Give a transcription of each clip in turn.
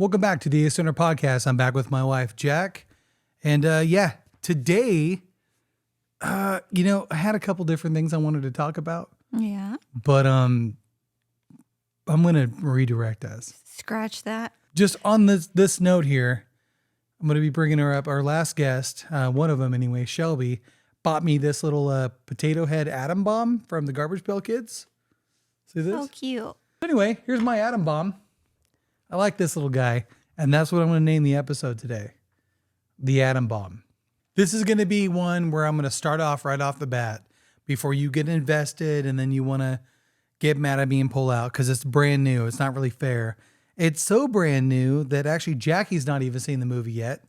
Welcome back to the Center Podcast. I'm back with my wife, Jack. And today, I had a couple different things I wanted to talk about. Yeah. But I'm going to redirect us. Scratch that. Just on this note here, I'm going to be bringing her up. Our last guest, one of them anyway, Shelby, bought me this little potato head atom bomb from the Garbage Pail Kids. See this? So cute. Anyway, here's my atom bomb. I like this little guy, and that's what I'm going to name the episode today. The Atom Bomb. This is going to be one where I'm going to start off right off the bat before you get invested and then you want to get mad at me and pull out because it's brand new. It's not really fair. It's so brand new that actually Jackie's not even seen the movie yet.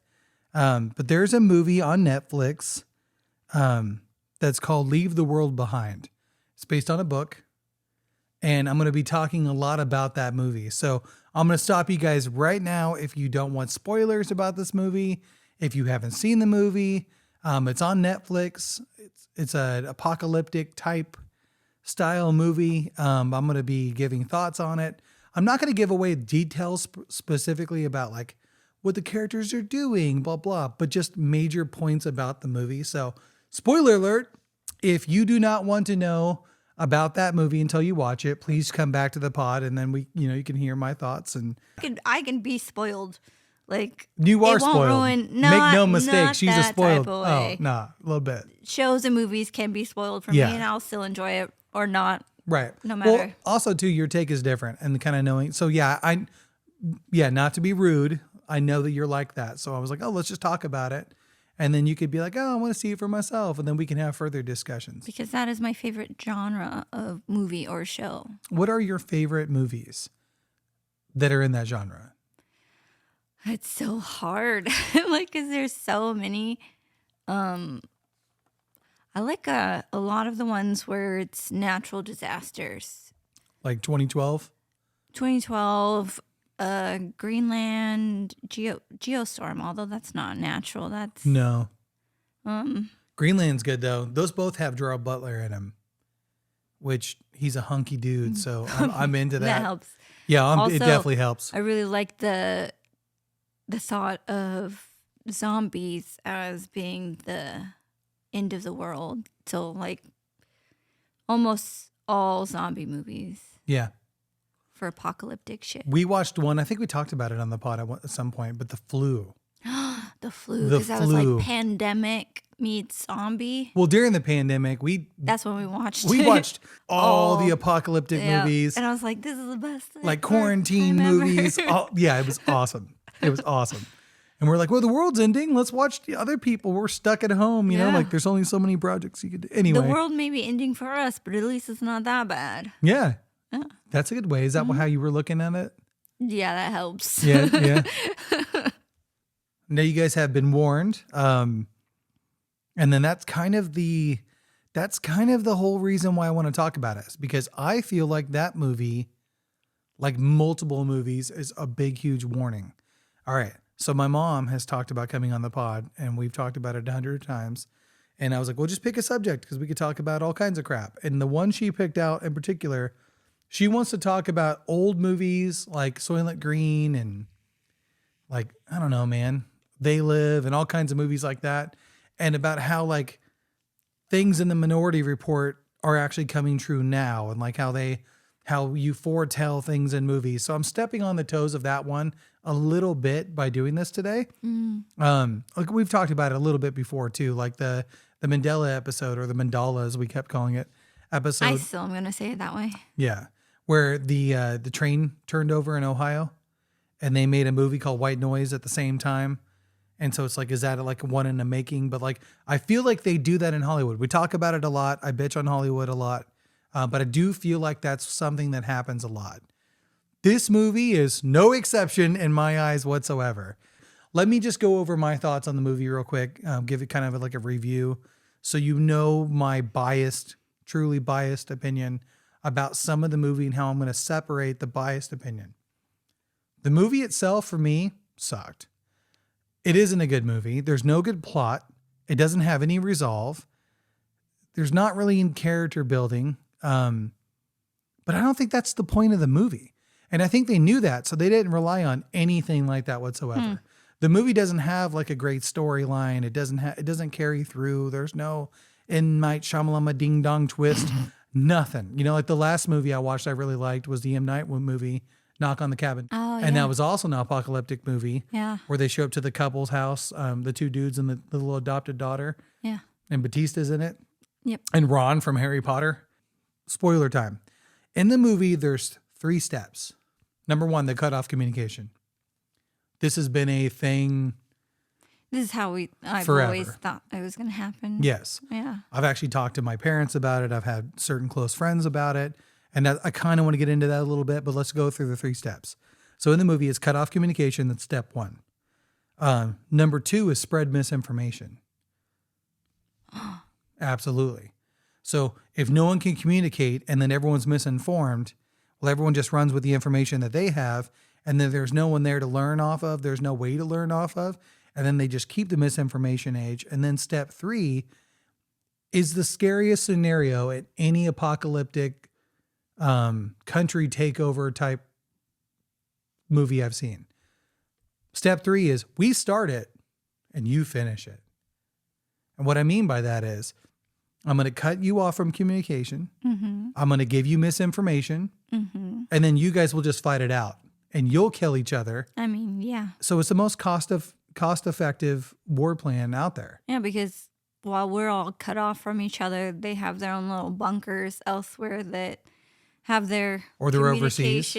But there's a movie on Netflix that's called Leave the World Behind. It's based on a book. And I'm going to be talking a lot about that movie. So I'm going to stop you guys right now if you don't want spoilers about this movie. If you haven't seen the movie, it's on Netflix. It's an apocalyptic type style movie. I'm going to be giving thoughts on it. I'm not going to give away details specifically about like what the characters are doing, blah, blah, but just major points about the movie. So spoiler alert, if you do not want to know about that movie until you watch it, please come back to the pod and then you can hear my thoughts. And I can be spoiled. Like you are it won't spoiled. Ruin, Make no mistake, not she's a that spoiled. type of Oh, way. nah, a little bit. Shows and movies can be spoiled for Yeah. me, and I'll still enjoy it or not. Right. No matter. Well, also too, your take is different and kind of knowing. So yeah, not to be rude. I know that you're like that. So I was like, oh, let's just talk about it. And then you could be like, oh, I want to see it for myself. And then we can have further discussions. Because that is my favorite genre of movie or show. What are your favorite movies that are in that genre? It's so hard. Like, because there's so many. I like a lot of the ones where it's natural disasters. Like 2012? 2012, Greenland, Geostorm, although that's not natural. That's No. Greenland's good though. Those both have Gerald Butler in them, which he's a hunky dude. So I'm into that. that helps. Yeah, it Also, definitely helps. I really like the thought of zombies as being the end of the world. So like almost all zombie movies Yeah. for apocalyptic shit. We watched one. I think we talked about it on the pod at some point, but The Flu. The flu, The because that was Flu. like pandemic meets zombie. Well, during the pandemic, That's when we watched. we watched all Oh, the apocalyptic Yeah. movies, and I was like, "This is the best." like ever quarantine time ever. movies. Yeah, it was awesome. It was awesome. And we're like, well, the world's ending. Let's watch the other people. We're stuck at home. You know, Yeah. like there's only so many projects you could do. Anyway. The world may be ending for us, but at least it's not that bad. Yeah. Yeah. That's a good way. Is that how you were looking at it? Yeah, that helps. Yeah. Yeah. Now you guys have been warned. And then that's kind of the whole reason why I want to talk about it, is because I feel like that movie, like multiple movies, is a big, huge warning. All right. So my mom has talked about coming on the pod, and we've talked about it 100 times. And I was like, well, just pick a subject because we could talk about all kinds of crap. And the one she picked out in particular, she wants to talk about old movies like Soylent Green and like, I don't know, man, They Live and all kinds of movies like that. And about how like things in the Minority Report are actually coming true now, and like how you foretell things in movies. So I'm stepping on the toes of that one a little bit by doing this today. Like we've talked about it a little bit before too, like the Mandela episode, or the Mandala as we kept calling it, episode. I still am gonna say it that way. Yeah. Where the train turned over in Ohio and they made a movie called White Noise at the same time. And so it's like, is that like one in the making? But like, I feel like they do that in Hollywood. We talk about it a lot. I bitch on Hollywood a lot. But I do feel like that's something that happens a lot. This movie is no exception in my eyes whatsoever. Let me just go over my thoughts on the movie real quick. Give it kind of like a review, so you know my truly biased opinion about some of the movie and how I'm going to separate the biased opinion. The movie itself for me sucked. It isn't a good movie. There's no good plot. It doesn't have any resolve. There's not really in character building. But I don't think that's the point of the movie. And I think they knew that. So they didn't rely on anything like that whatsoever. The movie doesn't have like a great storyline. It doesn't carry through. There's no M. Night Shyamalan ding dong twist. Nothing. You know, like the last movie I watched I really liked was the M. Night movie, Knock on the Cabin. Oh, And yeah. that was also an apocalyptic movie Yeah. where they show up to the couple's house, the two dudes and the little adopted daughter, Yeah. and Batista's in it. Yep. And Ron from Harry Potter. Spoiler time. In the movie, there's 3 steps. Number 1, they cut off communication. This has been a thing. This is how I've Forever. always thought it was going to happen. Yes. Yeah. I've actually talked to my parents about it. I've had certain close friends about it. And I kind of want to get into that a little bit, but let's go through the 3 steps. So in the movie, it's cut off communication. That's step 1. Number 2 is spread misinformation. Absolutely. So if no one can communicate and then everyone's misinformed, well, everyone just runs with the information that they have, and then there's no one there to learn off of. There's no way to learn off of. And then they just keep the misinformation age. And then step 3 is the scariest scenario at any apocalyptic country takeover type movie I've seen. Step 3 is we start it and you finish it. And what I mean by that is I'm going to cut you off from communication. Mm-hmm. I'm going to give you misinformation. Mm-hmm. And then you guys will just fight it out and you'll kill each other. I mean, yeah. So it's the most cost-effective war plan out there. Yeah, because while we're all cut off from each other, they have their own little bunkers elsewhere that have their Or they're overseas.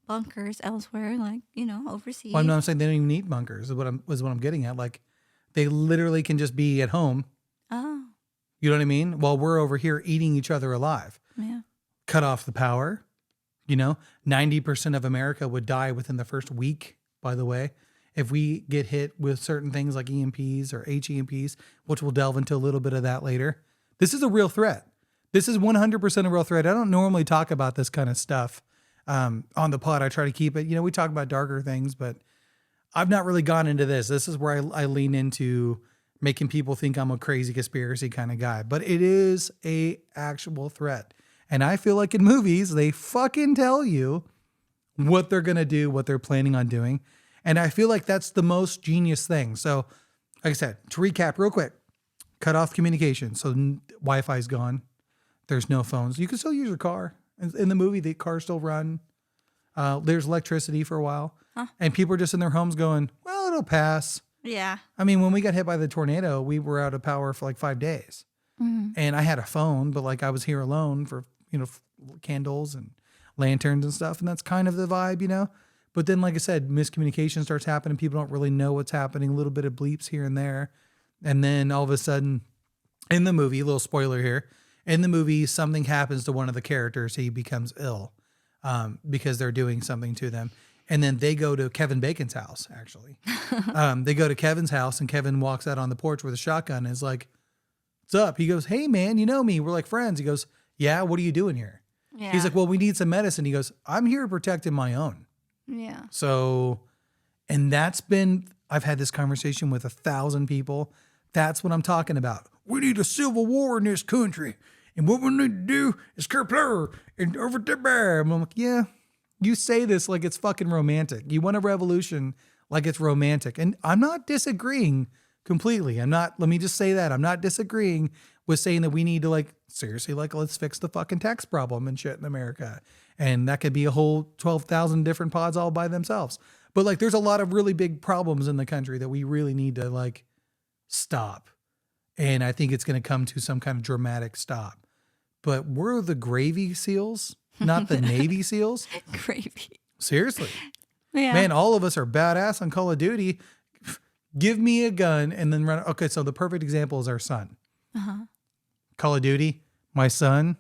Bunkers elsewhere, like, overseas. Well, I'm saying they don't even need bunkers is what I'm getting at. Like they literally can just be at home. Oh, You know what I mean? While we're over here eating each other alive. yeah. Cut off the power. 90% of America would die within the first week, by the way, if we get hit with certain things like EMPs or HEMPs, which we'll delve into a little bit of that later. This is a real threat. This is 100% a real threat. I don't normally talk about this kind of stuff on the pod. I try to keep it, we talk about darker things, but I've not really gone into this. This is where I lean into making people think I'm a crazy conspiracy kind of guy, but it is a actual threat. And I feel like in movies, they fucking tell you what they're going to do, what they're planning on doing. And I feel like that's the most genius thing. So, like I said, to recap real quick, cut off communication. So Wi-Fi is gone. There's no phones. You can still use your car. In the movie, the cars still run. There's electricity for a while. Huh. And people are just in their homes going, well, it'll pass. Yeah. I mean, when we got hit by the tornado, we were out of power for like 5 days. Mm-hmm. And I had a phone, but like I was here alone for, candles and lanterns and stuff. And that's kind of the vibe, But then, like I said, miscommunication starts happening. People don't really know what's happening. A little bit of bleeps here and there. And then all of a sudden, in the movie, a little spoiler here, in the movie, something happens to one of the characters. He becomes ill because they're doing something to them. And then they go to Kevin Bacon's house, actually. They go to Kevin's house, and Kevin walks out on the porch with a shotgun and is like, what's up? He goes, hey, man, you know me. We're like friends. He goes, yeah, what are you doing here? Yeah. He's like, well, we need some medicine. He goes, I'm here protecting my own. Yeah. So, and I've had this conversation with 1,000 people. That's what I'm talking about. We need a civil war in this country. And what we need to do is kerplur and over the bear. I'm like, yeah, you say this like it's fucking romantic. You want a revolution like it's romantic. And I'm not disagreeing completely. let me just say that. I'm not disagreeing with saying that we need to seriously, let's fix the fucking tax problem and shit in America. And that could be a whole 12,000 different pods all by themselves. But there's a lot of really big problems in the country that we really need to stop. And I think it's going to come to some kind of dramatic stop. But we're the gravy seals, not the Navy SEALs. Gravy. Seriously. Yeah. Man, all of us are badass on Call of Duty. Give me a gun and then run. Okay, so the perfect example is our son. Uh-huh. Call of Duty, my son,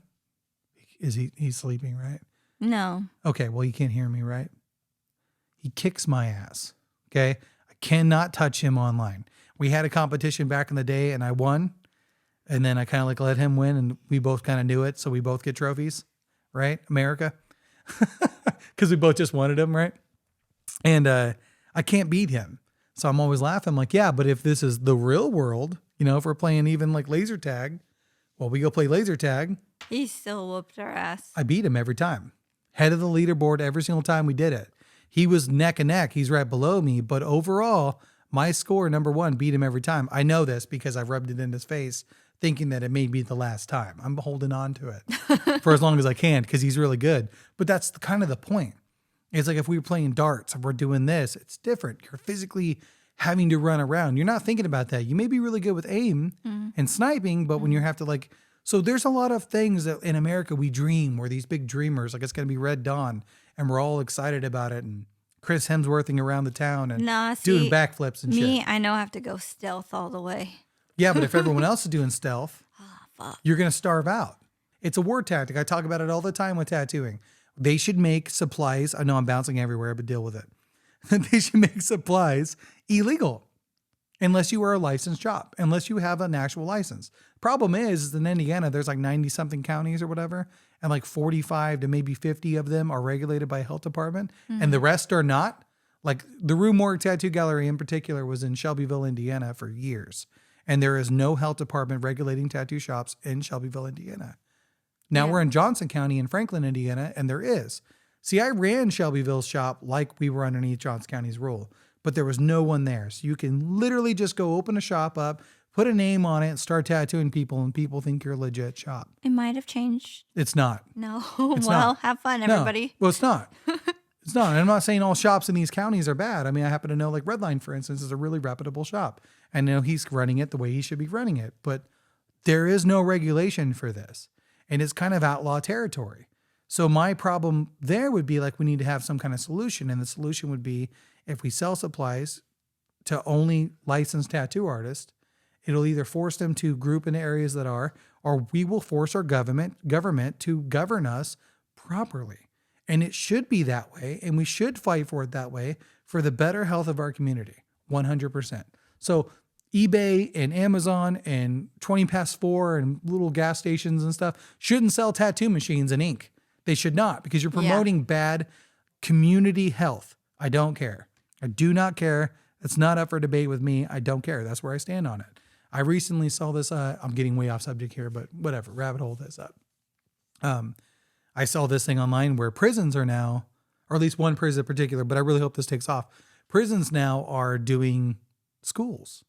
he's sleeping, right? No. Okay, well, you can't hear me, right? He kicks my ass, okay? I cannot touch him online. We had a competition back in the day, and I won. And then I kind of let him win, and we both kind of knew it, so we both get trophies, right? America. Because we both just wanted him, right? And I can't beat him. So I'm always laughing. I'm like, yeah, but if this is the real world, if we're playing even laser tag, well, we go play laser tag. He still whooped our ass. I beat him every time. head of the leaderboard every single time we did it. He was neck and neck. He's right below me. But overall, my score, number one, beat him every time. I know this because I've rubbed it in his face, thinking that it may be the last time. I'm holding on to it for as long as I can because he's really good. But that's kind of the point. It's like if we were playing darts and we're doing this, it's different. You're physically having to run around. You're not thinking about that. You may be really good with aim and sniping, but when you have to like, so there's a lot of things that in America we dream. We're these big dreamers. Like it's going to be Red Dawn and we're all excited about it. And Chris Hemsworthing around the town and doing backflips and shit. I know I have to go stealth all the way. Yeah, but if everyone else is doing stealth, you're going to starve out. It's a war tactic. I talk about it all the time with tattooing. They should make supplies. I know I'm bouncing everywhere, but deal with it. They should make supplies illegal unless you are a licensed shop, unless you have an actual license. Problem is in Indiana, there's like 90 something counties or whatever, and like 45 to maybe 50 of them are regulated by a health department, and the rest are not. Like the Rue Morgue Tattoo Gallery in particular was in Shelbyville, Indiana for years, and there is no health department regulating tattoo shops in Shelbyville, Indiana. Now we're in Johnson County in Franklin, Indiana, and there is. See, I ran Shelbyville's shop like we were underneath Johnson County's rule, but there was no one there. So you can literally just go open a shop up, put a name on it, start tattooing people, and people think you're a legit shop. It might have changed. It's not. No. It's Well, not. have fun, No. everybody. Well, it's not. It's not. And I'm not saying all shops in these counties are bad. I mean, I happen to know like Redline, for instance, is a really reputable shop. And he's running it the way he should be running it. But there is no regulation for this. And it's kind of outlaw territory. So my problem there would be like we need to have some kind of solution. And the solution would be if we sell supplies to only licensed tattoo artists, it'll either force them to group in areas that are, or we will force our government to govern us properly. And it should be that way. And we should fight for it that way for the better health of our community. 100%. So eBay and Amazon and 20 past 4 and little gas stations and stuff shouldn't sell tattoo machines and ink. They should not, because you're promoting bad community health. I don't care. I do not care. It's not up for debate with me. I don't care. That's where I stand on it. I recently saw this. I'm getting way off subject here, but whatever. Rabbit hole this up. I saw this thing online where prisons are now, or at least one prison in particular, but I really hope this takes off. Prisons now are doing schools.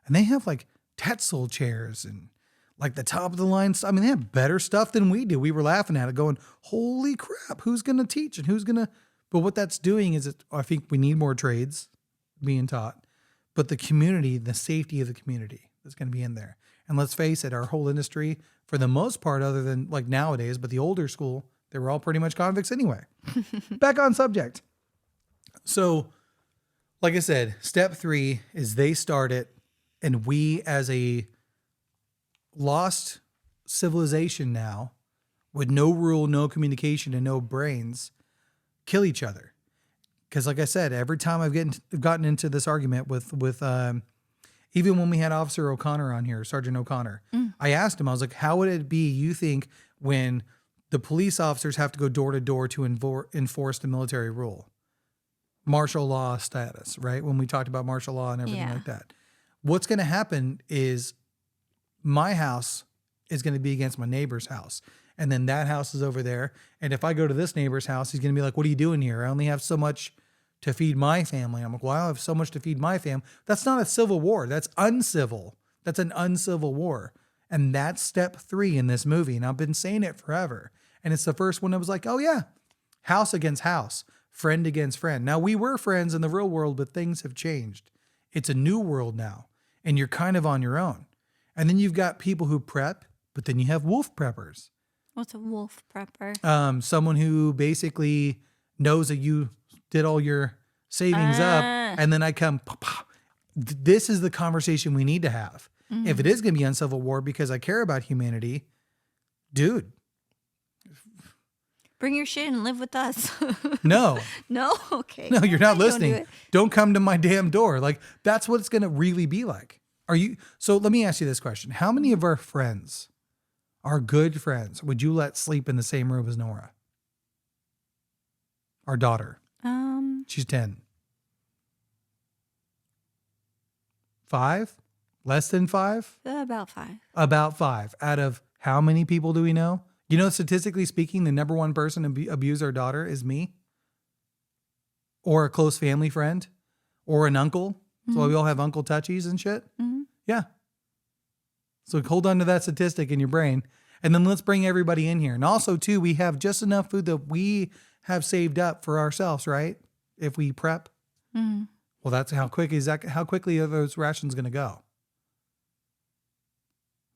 And they have like Tetzel chairs and like the top of the line. I mean, they have better stuff than we do. We were laughing at it going, holy crap, who's going to teach and who's going to, but what that's doing is I think we need more trades being taught, but the community, the safety of the community is going to be in there. And let's face it, our whole industry, for the most part, other than like nowadays, but the older school, they were all pretty much convicts anyway. Back on subject. So like I said, step 3 is they start it. And we, as a lost civilization now, with no rule, no communication, and no brains, kill each other. Because, like I said, every time I've gotten into this argument with even when we had Officer O'Connor on here, Sergeant O'Connor, I asked him, I was like, how would it be, you think, when the police officers have to go door to door to enforce the military rule? Martial law status, right? When we talked about martial law and everything like that. What's going to happen is my house is going to be against my neighbor's house. And then that house is over there. And if I go to this neighbor's house, he's going to be like, what are you doing here? I only have so much to feed my family. I'm like, well, I have so much to feed my family. That's not a civil war. That's uncivil. That's an uncivil war. And that's step 3 in this movie. And I've been saying it forever. And it's the first one that was like, oh yeah, house against house, friend against friend. Now we were friends in the real world, but things have changed. It's a new world now. And you're kind of on your own. And then you've got people who prep, but then you have wolf preppers. What's a wolf prepper? Someone who basically knows that you did all your savings up, and then I come, this is the conversation we need to have. Mm-hmm. If it is going to be uncivil war because I care about humanity, dude. Bring your shit and live with us. No. No? Okay. No, you're not listening. Don't do it. Don't come to my damn door. Like, that's what it's going to really be like. So let me ask you this question. How many of our friends, our good friends, would you let sleep in the same room as Nora? Our daughter. She's 10. 5? Less than 5? About 5. About 5. Out of how many people do we know? You know, statistically speaking, the number one person to abuse our daughter is me, or a close family friend, or an uncle. That's why we all have uncle touchies and shit. Mm-hmm. Yeah. So hold on to that statistic in your brain. And then let's bring everybody in here. And also, too, we have just enough food that we have saved up for ourselves, right? If we prep. Mm-hmm. Well, that's how quickly are those rations going to go?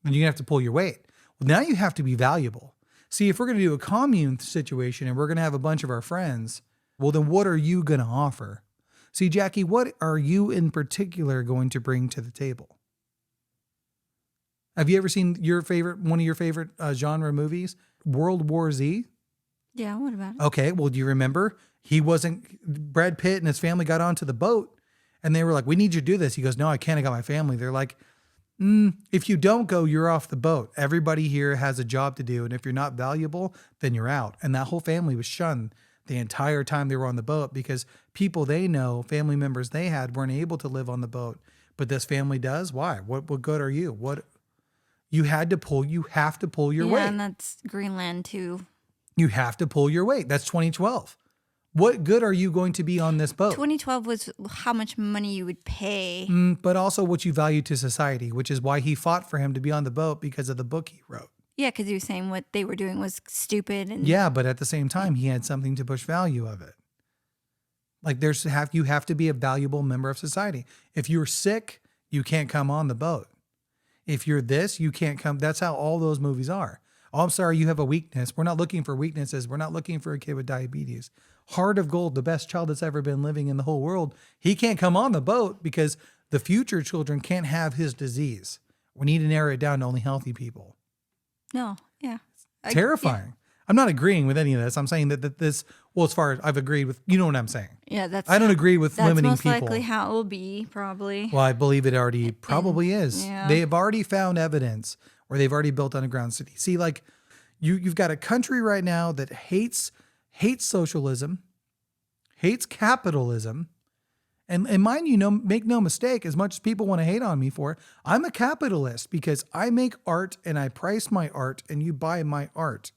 And you're going to have to pull your weight. Well, now you have to be valuable. See, if we're going to do a commune situation and we're going to have a bunch of our friends, well, then what are you going to offer? See, Jackie, what are you in particular going to bring to the table? Have you ever seen one of your favorite genre movies, World War Z? Yeah, what about it? Okay, well, do you remember? Brad Pitt and his family got onto the boat and they were like, we need you to do this. He goes, no, I can't. I got my family. They're like, if you don't go, you're off the boat. Everybody here has a job to do. And if you're not valuable, then you're out. And that whole family was shunned the entire time they were on the boat because people they know, family members they had, weren't able to live on the boat. But this family does. Why? What good are you? You have to pull your weight. Yeah, and that's Greenland too. You have to pull your weight. That's 2012. What good are you going to be on this boat? 2012 was how much money you would pay. But also what you value to society, which is why he fought for him to be on the boat because of the book he wrote. Yeah, because he was saying what they were doing was stupid. And yeah, but at the same time, he had something to push value of it. Like you have to be a valuable member of society. If you're sick, you can't come on the boat. If you're this, you can't come. That's how all those movies are. Oh, I'm sorry, you have a weakness. We're not looking for weaknesses. We're not looking for a kid with diabetes. Heart of Gold, the best child that's ever been living in the whole world. He can't come on the boat because the future children can't have his disease. We need to narrow it down to only healthy people. No, yeah. Terrifying. Yeah. I'm not agreeing with any of this. I'm saying that this, well, as far as I've agreed with, you know what I'm saying? Yeah, I don't agree with limiting most people. That's most likely how it will be, probably. Well, I believe it already probably is. Yeah. They have already found evidence where they've already built underground cities. See, like you've got a country right now that hates socialism, hates capitalism. And mind you, make no mistake, as much as people want to hate on me for it, I'm a capitalist because I make art and I price my art and you buy my art.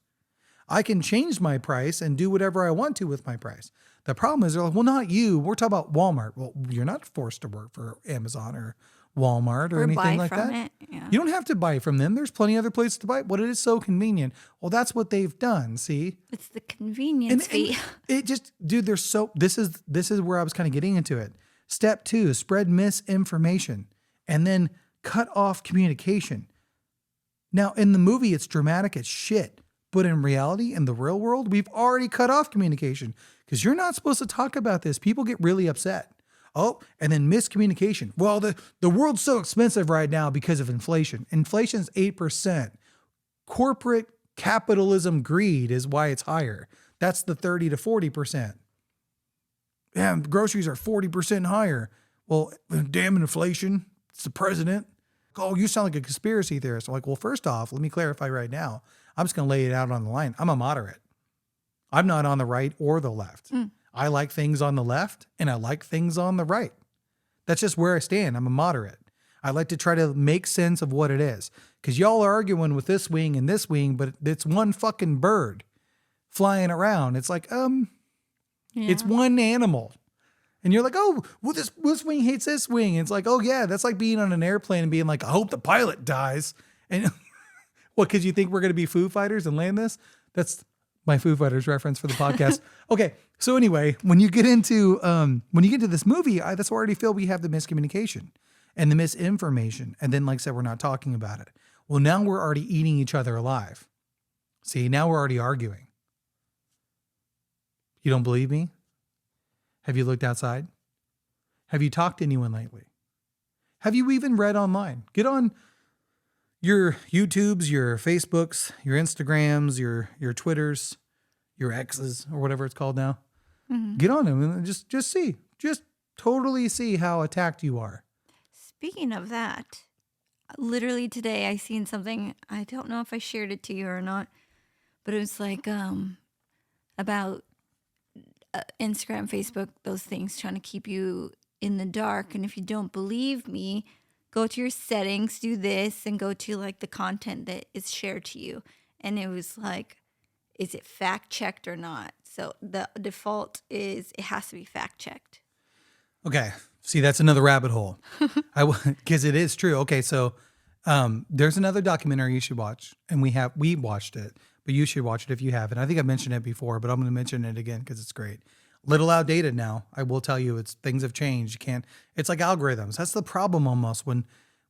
I can change my price and do whatever I want to with my price. The problem is, they're like, well, not you. We're talking about Walmart. Well, you're not forced to work for Amazon or Walmart or anything like that. Yeah. You don't have to buy from them. There's plenty of other places to buy. But it is so convenient. Well, that's what they've done. See, it's the convenience fee. It just, dude, this is where I was kind of getting into it. Step 2, spread misinformation and then cut off communication. Now, in the movie, it's dramatic as shit. But in reality, in the real world, we've already cut off communication because you're not supposed to talk about this. People get really upset. Oh, and then miscommunication. Well, the world's so expensive right now because of inflation. Inflation's 8%. Corporate capitalism greed is why it's higher. That's the 30 to 40%. Yeah, groceries are 40% higher. Well, damn inflation. It's the president. Oh, you sound like a conspiracy theorist. I'm like, well, first off, let me clarify right now. I'm just going to lay it out on the line. I'm a moderate. I'm not on the right or the left. I like things on the left and I like things on the right. That's just where I stand. I'm a moderate. I like to try to make sense of what it is. Because y'all are arguing with this wing and this wing, but it's one fucking bird flying around. It's like, It's one animal. And you're like, oh, well, this wing hates this wing. And it's like, oh, yeah, that's like being on an airplane and being like, I hope the pilot dies. And what, because you think we're going to be Foo Fighters and land this? That's my Foo Fighters reference for the podcast. Okay, so anyway, when you get into this movie, that's where I already feel we have the miscommunication and the misinformation. And then, like I said, we're not talking about it. Well, now we're already eating each other alive. See, now we're already arguing. You don't believe me? Have you looked outside? Have you talked to anyone lately? Have you even read online? Get on your YouTubes, your Facebooks, your Instagrams, your Twitters, your X's, or whatever it's called now. Mm-hmm. Get on them and just see. Just totally see how attacked you are. Speaking of that, literally today I seen something. I don't know if I shared it to you or not, but it was like about Instagram, Facebook, those things trying to keep you in the dark. And if you don't believe me, go to your settings, do this, and go to like the content that is shared to you. and it was like, is it fact checked or not? So the default is it has to be fact checked. Okay. See, that's another rabbit hole. Because it is true. Okay. So there's another documentary you should watch, and we watched it, but you should watch it if you haven't. I think I mentioned it before, but I'm going to mention it again because it's great. Little outdated now. I will tell you, things have changed. You can't. It's like algorithms. That's the problem almost when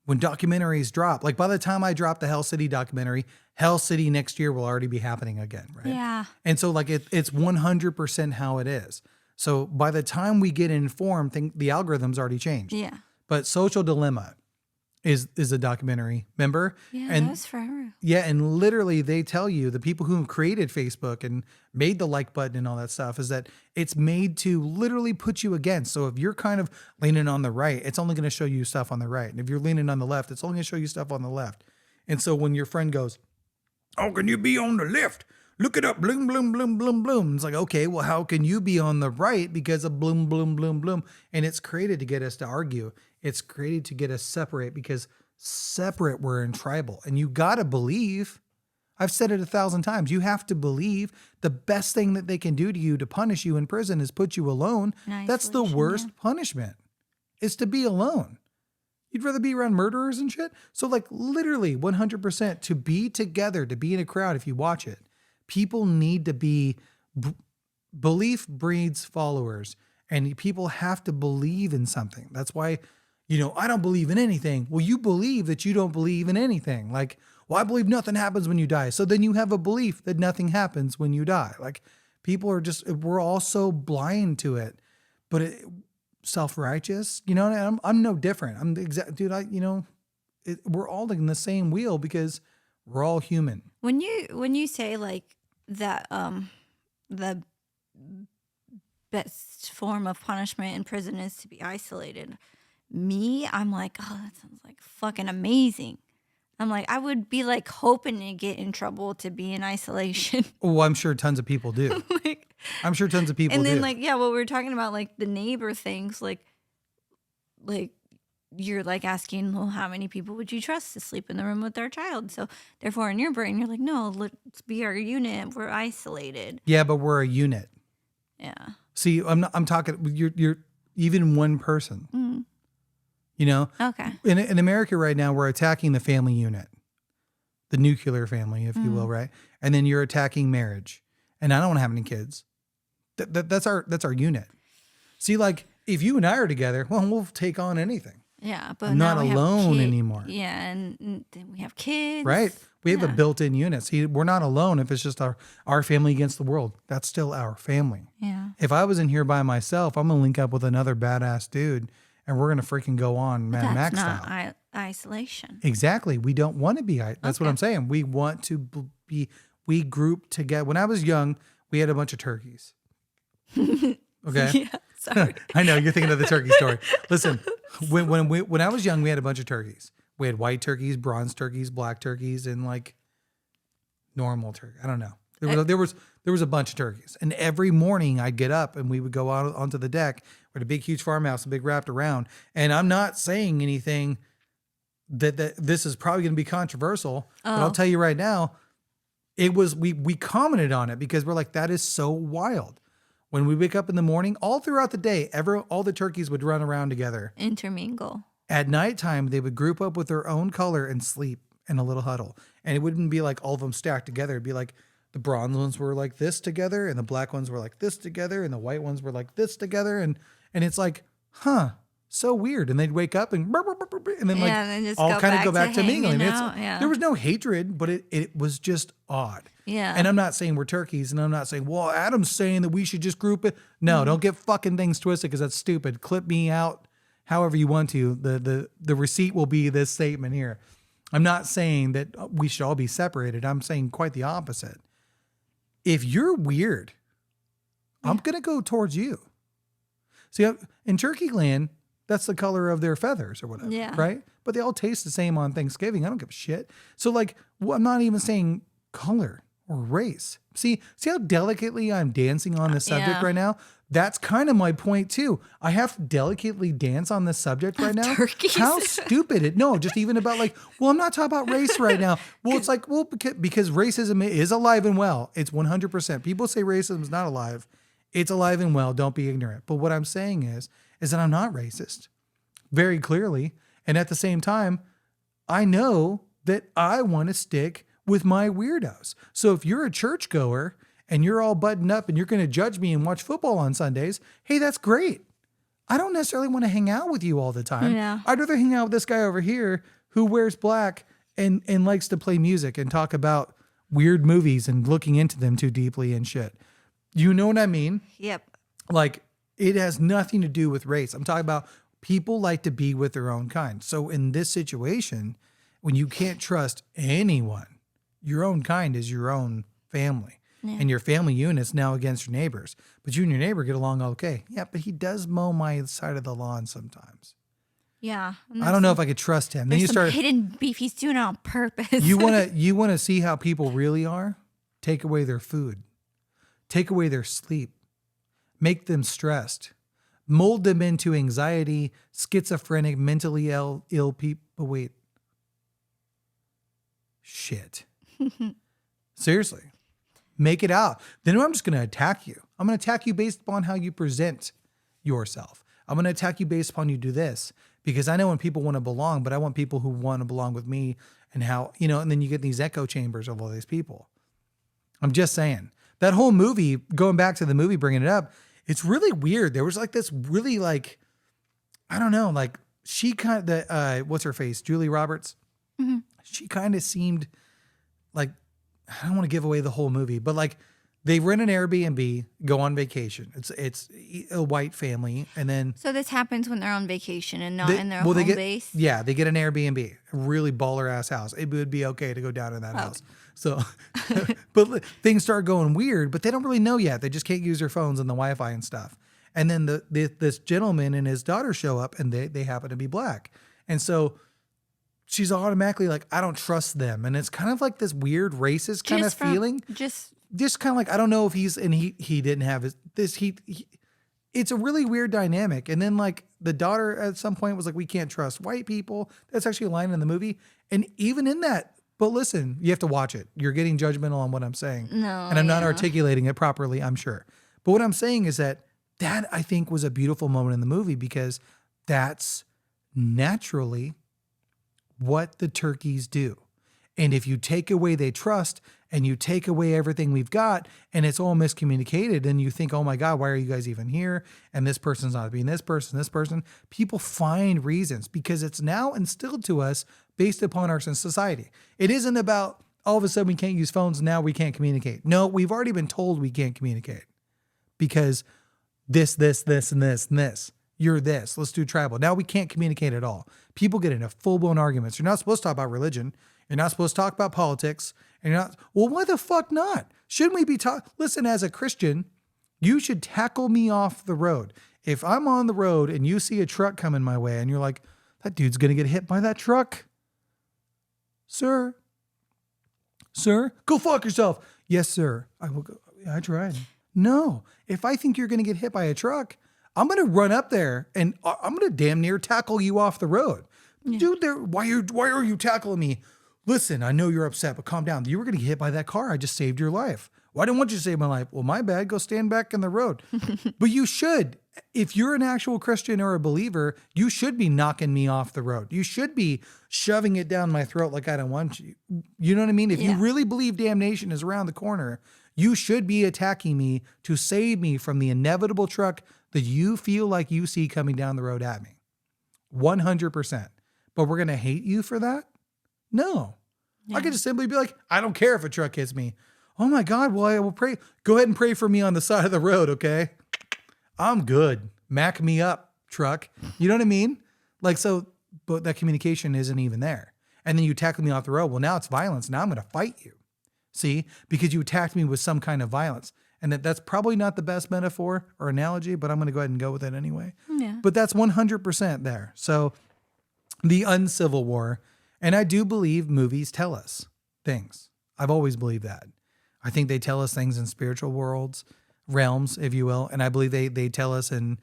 documentaries drop. Like by the time I drop the Hell City documentary, Hell City next year will already be happening again, right? Yeah. And so like it's 100% how it is. So by the time we get informed, the algorithm's already changed. Yeah. But Social Dilemma is a documentary, remember? Yeah, and that was forever. yeah, and literally they tell you, the people who created Facebook and made the like button and all that stuff, is that it's made to literally put you against. So if you're kind of leaning on the right, it's only going to show you stuff on the right. And if you're leaning on the left, it's only going to show you stuff on the left. And so when your friend goes, "Oh, can you be on the left? Look it up, bloom, bloom, bloom, bloom, bloom." It's like, okay, well, how can you be on the right because of bloom, bloom, bloom, bloom? And it's created to get us to argue. It's created to get us separate, because separate we're in tribal. And you got to believe, I've said it 1,000 times, you have to believe the best thing that they can do to you to punish you in prison is put you alone. That's the Isolation, worst punishment, is to be alone. You'd rather be around murderers and shit? So like literally 100% to be together, to be in a crowd, if you watch it, people need to be, belief breeds followers, and people have to believe in something. That's why, I don't believe in anything. Well, you believe that you don't believe in anything. Like, well, I believe nothing happens when you die. So then you have a belief that nothing happens when you die. Like, people are we're all so blind to it, but self-righteous, and I'm no different. I'm the exact dude. We're all in the same wheel because we're all human. When you say like that, the best form of punishment in prison is to be isolated. I'm like, oh, that sounds like fucking amazing. I'm like, I would be like hoping to get in trouble to be in isolation. Oh, I'm sure tons of people do. Like, I'm sure tons of people and then do. like, yeah, what we were talking about, like the neighbor things, like you're like asking, well, how many people would you trust to sleep in the room with their child? So therefore, in your brain, you're like, no, let's be our unit. We're isolated. Yeah, but we're a unit. Yeah. See, I'm talking. You're even one person. Mm. Okay. In America right now, we're attacking the family unit, the nuclear family, if you will, right? And then you're attacking marriage. And I don't want to have any kids. That's our unit. See, like if you and I are together, well, we'll take on anything. Yeah, but I'm not alone anymore. Yeah, and then we have kids. Right. We have a built-in unit. See, we're not alone if it's just our family against the world. That's still our family. Yeah. If I was in here by myself, I'm going to link up with another badass dude, and we're going to freaking go on Mad Max style. That's not isolation. Exactly. We don't want to be. That's what I'm saying. We want to we group together. When I was young, we had a bunch of turkeys. Okay. Yeah, sorry. I know you're thinking of the turkey story. Listen, when I was young, we had a bunch of turkeys. We had white turkeys, bronze turkeys, black turkeys, and like normal turkey. I don't know. There was a bunch of turkeys, and every morning I'd get up and we would go out onto the deck. We had a big, huge farmhouse, a big wrapped around. And I'm not saying anything that this is probably going to be controversial, but I'll tell you right now, it was we commented on it because we're like, that is so wild. When we wake up in the morning, all throughout the day, all the turkeys would run around together. Intermingle. At nighttime, they would group up with their own color and sleep in a little huddle. And it wouldn't be like all of them stacked together. It'd be like the bronze ones were like this together, and the black ones were like this together, and the white ones were like this together. And it's like, so weird. And they'd wake up and then like and then just all kind of go back to mingling. Yeah. There was no hatred, but it was just odd. Yeah. And I'm not saying we're turkeys, and I'm not saying, well, Adam's saying that we should just group it. No, don't get fucking things twisted because that's stupid. Clip me out however you want to. The receipt will be this statement here. I'm not saying that we should all be separated. I'm saying quite the opposite. If you're weird, I'm going to go towards you. See, in Turkey land, that's the color of their feathers or whatever, right? But they all taste the same on Thanksgiving. I don't give a shit. So like, I'm not even saying color. or race. See how delicately I'm dancing on this subject Yeah. right now? That's kind of my point too. I have to delicately dance on this subject right now. Turkeys. How stupid it. No, just even about like, well, I'm not talking about race right now. Well, it's like, well, because racism is alive and well. It's 100%. People say racism is not alive. It's alive and well. Don't be ignorant. But what I'm saying is that I'm not racist very clearly. And at the same time, I know that I want to stick with my weirdos. So if you're a churchgoer and you're all buttoned up and you're going to judge me and watch football on Sundays, hey, that's great. I don't necessarily want to hang out with you all the time. Yeah. I'd rather hang out with this guy over here who wears black and likes to play music and talk about weird movies and looking into them too deeply and shit. You know what I mean? Yep. Like, it has nothing to do with race. I'm talking about people like to be with their own kind. So in this situation, when you can't trust anyone, your own kind is your own family. Yeah. And your family unit's now against your neighbors. But you and your neighbor get along okay. Yeah, but he does mow my side of the lawn sometimes. Yeah. And I don't know if I could trust him. Then there's you some start hidden beef. He's doing it on purpose. you wanna see how people really are? Take away their food. Take away their sleep. Make them stressed. Mold them into anxiety, schizophrenic, mentally ill people. Wait. Shit. Seriously. Make it out. Then I'm just going to attack you. I'm going to attack you based upon how you present yourself. I'm going to attack you based upon you do this. Because I know when people want to belong, but I want people who want to belong with me and how, and then you get these echo chambers of all these people. I'm just saying. That whole movie, going back to the movie, bringing it up, it's really weird. There was like this really like, I don't know, like she kind of, what's her face? Julie Roberts. Mm-hmm. She kind of seemed like, I don't want to give away the whole movie, but like they rent an Airbnb, go on vacation. It's a white family. And then So this happens when they're on vacation and not in their home base? yeah, they get an Airbnb, a really baller ass house. It would be okay to go down in that house. So, but things start going weird, but they don't really know yet. They just can't use their phones and the Wi-Fi and stuff. And then this gentleman and his daughter show up and they happen to be black. And so she's automatically like, I don't trust them. And it's kind of like this weird racist kind of feeling. Just kind of like, I don't know if he didn't have it's a really weird dynamic. And then like the daughter at some point was like, we can't trust white people. That's actually a line in the movie. And even in that, but listen, you have to watch it. You're getting judgmental on what I'm saying. No. And I'm not articulating it properly, I'm sure. But what I'm saying is that I think was a beautiful moment in the movie because that's naturally what the turkeys do. And if you take away they trust and you take away everything we've got and it's all miscommunicated and you think, oh my God, why are you guys even here? And this person's not being this person. People find reasons because it's now instilled to us based upon our society. It isn't about all of a sudden we can't use phones. Now we can't communicate. No, we've already been told we can't communicate because this, and this. You're this. Let's do tribal. Now we can't communicate at all. People get into full-blown arguments. You're not supposed to talk about religion. You're not supposed to talk about politics. And you're not, well, why the fuck not? Shouldn't we be listen, as a Christian, you should tackle me off the road. If I'm on the road and you see a truck coming my way and you're like, that dude's going to get hit by that truck. Sir, go fuck yourself. Yes, sir. I will go. I tried. No, if I think you're going to get hit by a truck, I'm going to run up there and I'm going to damn near tackle you off the road. Yeah. Dude, why are you tackling me? Listen, I know you're upset, but calm down. You were going to get hit by that car. I just saved your life. Well, I didn't want you to save my life. Well, my bad. Go stand back in the road. But you should. If you're an actual Christian or a believer, you should be knocking me off the road. You should be shoving it down my throat like I don't want you. You know what I mean? If you really believe damnation is around the corner, you should be attacking me to save me from the inevitable truck that you feel like you see coming down the road at me. 100%. But we're going to hate you for that? No. Yeah. I could just simply be like, I don't care if a truck hits me. Oh my God, well, I will pray. Go ahead and pray for me on the side of the road, okay? I'm good. Mac me up, truck. You know what I mean? Like, so, but that communication isn't even there. And then you tackle me off the road. Well, now it's violence. Now I'm going to fight you. See? Because you attacked me with some kind of violence. And that's probably not the best metaphor or analogy, but I'm going to go ahead and go with it anyway. Yeah. But that's 100% there. So the uncivil war, and I do believe movies tell us things. I've always believed that. I think they tell us things in spiritual realms, if you will. And I believe they tell us in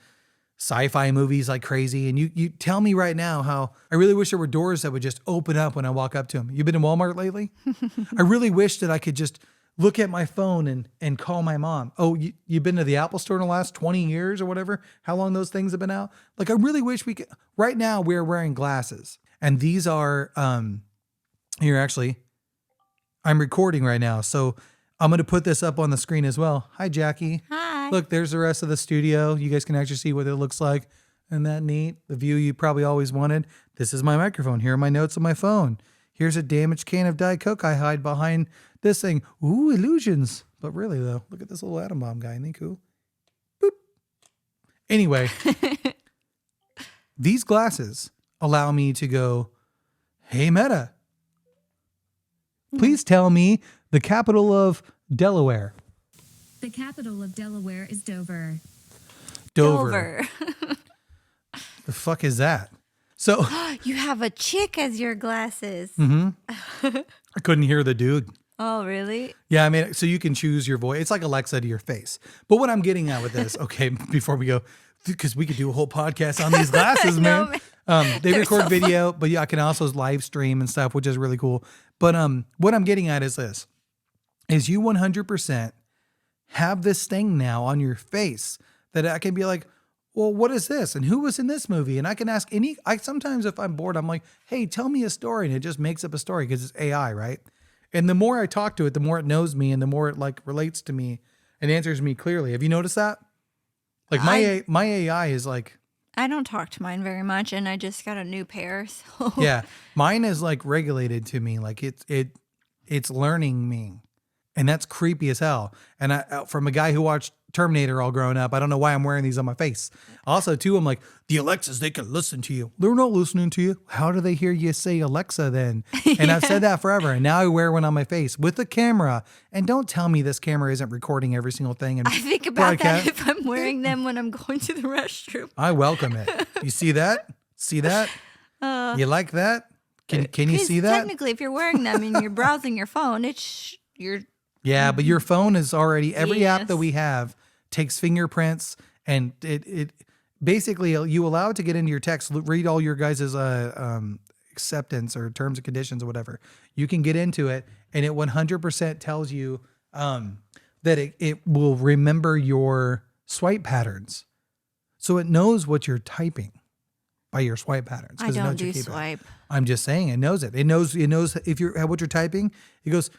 sci-fi movies like crazy. And you tell me right now how I really wish there were doors that would just open up when I walk up to them. You've been in Walmart lately? I really wish that I could just look at my phone and call my mom. Oh, you've been to the Apple store in the last 20 years or whatever, how long those things have been out. Like, I really wish we could. Right now we're wearing glasses, and these are, here, actually, I'm recording right now. So I'm going to put this up on the screen as well. Hi, Jackie. Hi. Look, there's the rest of the studio. You guys can actually see what it looks like. Isn't that neat? The view you probably always wanted. This is my microphone. Here are my notes on my phone. Here's a damaged can of Diet Coke I hide behind this thing. Ooh, illusions. But really, though, look at this little atom bomb guy. Isn't he cool? Boop. Anyway, these glasses allow me to go, hey, Meta, please tell me the capital of Delaware. The capital of Delaware is Dover. Dover. The fuck is that? So You have a chick as your glasses. I couldn't hear the dude. Oh, really? Yeah, I mean, so you can choose your voice. It's like Alexa to your face. But what I'm getting at with this, okay, before we go, because we could do a whole podcast on these glasses, No, man. They They're record so video, but yeah, I can also live stream and stuff, which is really cool. But what I'm getting at is this, is you 100% have this thing now on your face that I can be like, well, what is this? And who was in this movie? And I can ask sometimes if I'm bored, I'm like, hey, tell me a story. And it just makes up a story because it's AI, right? And the more I talk to it, the more it knows me and the more it like relates to me and answers me clearly. Have you noticed that? Like my AI is like, I don't talk to mine very much, and I just got a new pair. So yeah, mine is like regulated to me. Like it's learning me. And that's creepy as hell. And I, from a guy who watched Terminator all growing up, I don't know why I'm wearing these on my face. Also, too, I'm like, the Alexas, they can listen to you. They're not listening to you. How do they hear you say Alexa then? And I've said that forever. And now I wear one on my face with a camera. And don't tell me this camera isn't recording every single thing. And I think about broadcast. that if I'm wearing them when I'm going to the restroom. I welcome it. You see that? See that? You like that? Can you 'Cause see that? Technically, if you're wearing them and you're browsing your phone, you're Yeah, but your phone is already, every app that Yes. we have takes fingerprints, and it basically, you allow it to get into your text, read all your guys' acceptance or terms and conditions or whatever. You can get into it, and it 100% tells you that it will remember your swipe patterns. So it knows what you're typing by your swipe patterns. I 'cause it don't knows your do keypad. swipe. I'm just saying, it knows it. It knows if you're what you're typing. It goes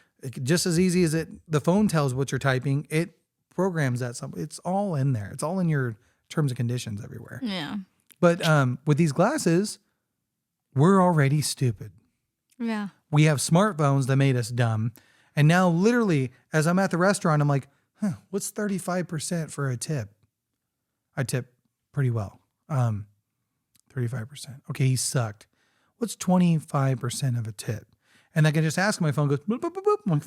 just as easy as the phone tells what you're typing. It programs that. It's all in there. It's all in your terms and conditions everywhere. Yeah. But with these glasses, we're already stupid. Yeah. We have smartphones that made us dumb, and now literally, as I'm at the restaurant, I'm like, what's 35% for a tip? I tip pretty well. 35%. Okay, he sucked. What's 25% of a tip? And I can just ask my phone, goes, boop, boop, boop, boop. I'm like,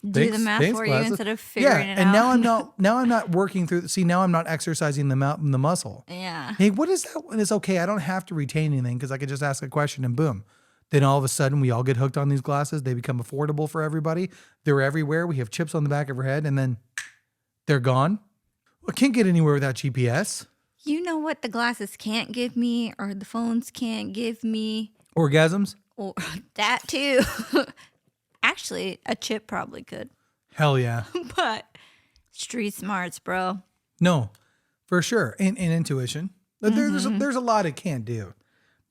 Do the math for you glasses. instead of figuring it out. And now I'm not working through. See, now I'm not exercising the muscle. Yeah. Hey, what is that? And it's okay. I don't have to retain anything because I can just ask a question and boom. Then all of a sudden we all get hooked on these glasses. They become affordable for everybody. They're everywhere. We have chips on the back of our head and then they're gone. I can't get anywhere without GPS. You know what the glasses can't give me or the phones can't give me? Orgasms? Or that too. Actually, a chip probably could. Hell yeah. But street smarts, bro. No, for sure. And intuition. There's a lot it can't do.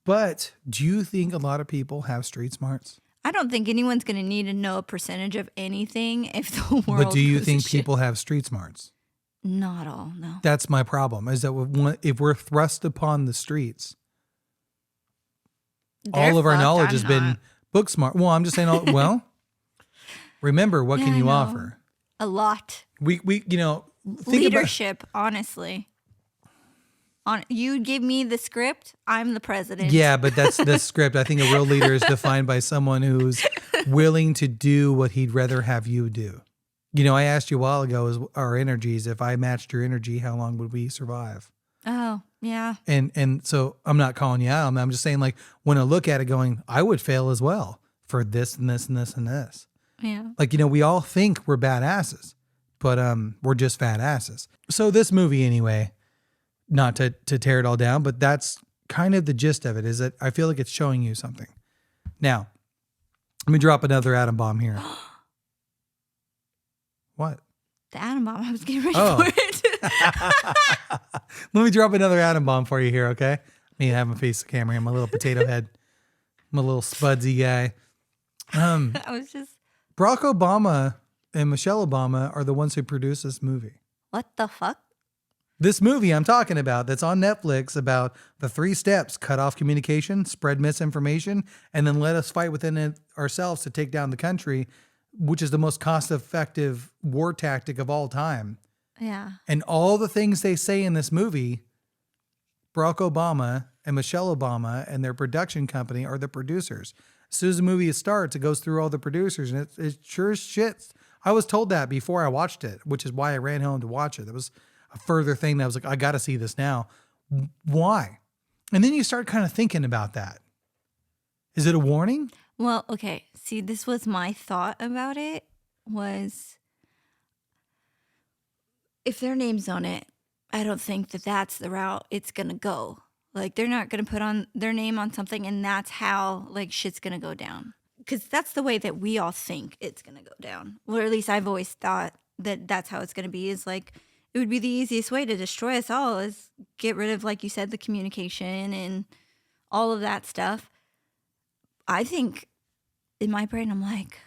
But do you think a lot of people have street smarts? I don't think anyone's going to need to know a percentage of anything if the world But do you goes to think shit. people have street smarts? Not all, no. That's my problem, is that if we're thrust upon the streets, They're all of our fucked, knowledge I'm has been not. book smart. Well, I'm just saying, well, remember, what Yeah, can I you know. offer? A lot. We think about, Leadership, honestly. You give me the script, I'm the president. yeah, but that's the script. I think a real leader is defined by someone who's willing to do what he'd rather have you do. You know, I asked you a while ago, is our energies, if I matched your energy, how long would we survive? Oh, yeah. And so I'm not calling you out. I'm just saying, like, when I look at it going, I would fail as well for this and this and this and this. Yeah. Like, we all think we're badasses, but we're just fat asses. So this movie anyway, not to tear it all down, but that's kind of the gist of it, is that I feel like it's showing you something. Now, let me drop another atom bomb here. What? The atom bomb. I was getting ready Oh. for it. Let me drop another atom bomb for you here, okay? Me having a face of camera here, my little potato head. I'm a little spudsy guy. I was just, Barack Obama and Michelle Obama are the ones who produced this movie. what the fuck? This movie I'm talking about that's on Netflix about the 3 steps: cut off communication, spread misinformation, and then let us fight within it ourselves to take down the country, which is the most cost-effective war tactic of all time. Yeah. And all the things they say in this movie, Barack Obama and Michelle Obama and their production company are the producers. As soon as the movie starts, it goes through all the producers, and it sure as shit. I was told that before I watched it, which is why I ran home to watch it. That was a further thing that I was like, I got to see this now. Why? And then you start kind of thinking about that. Is it a warning? Well, okay. See, this was my thought about it, was if their name's on it, I don't think that that's the route it's going to go. Like, they're not going to put on their name on something and that's how, like, shit's going to go down. Because that's the way that we all think it's going to go down. Or at least I've always thought that that's how it's going to be, is like, it would be the easiest way to destroy us all is get rid of, like you said, the communication and all of that stuff. I think in my brain, I'm like,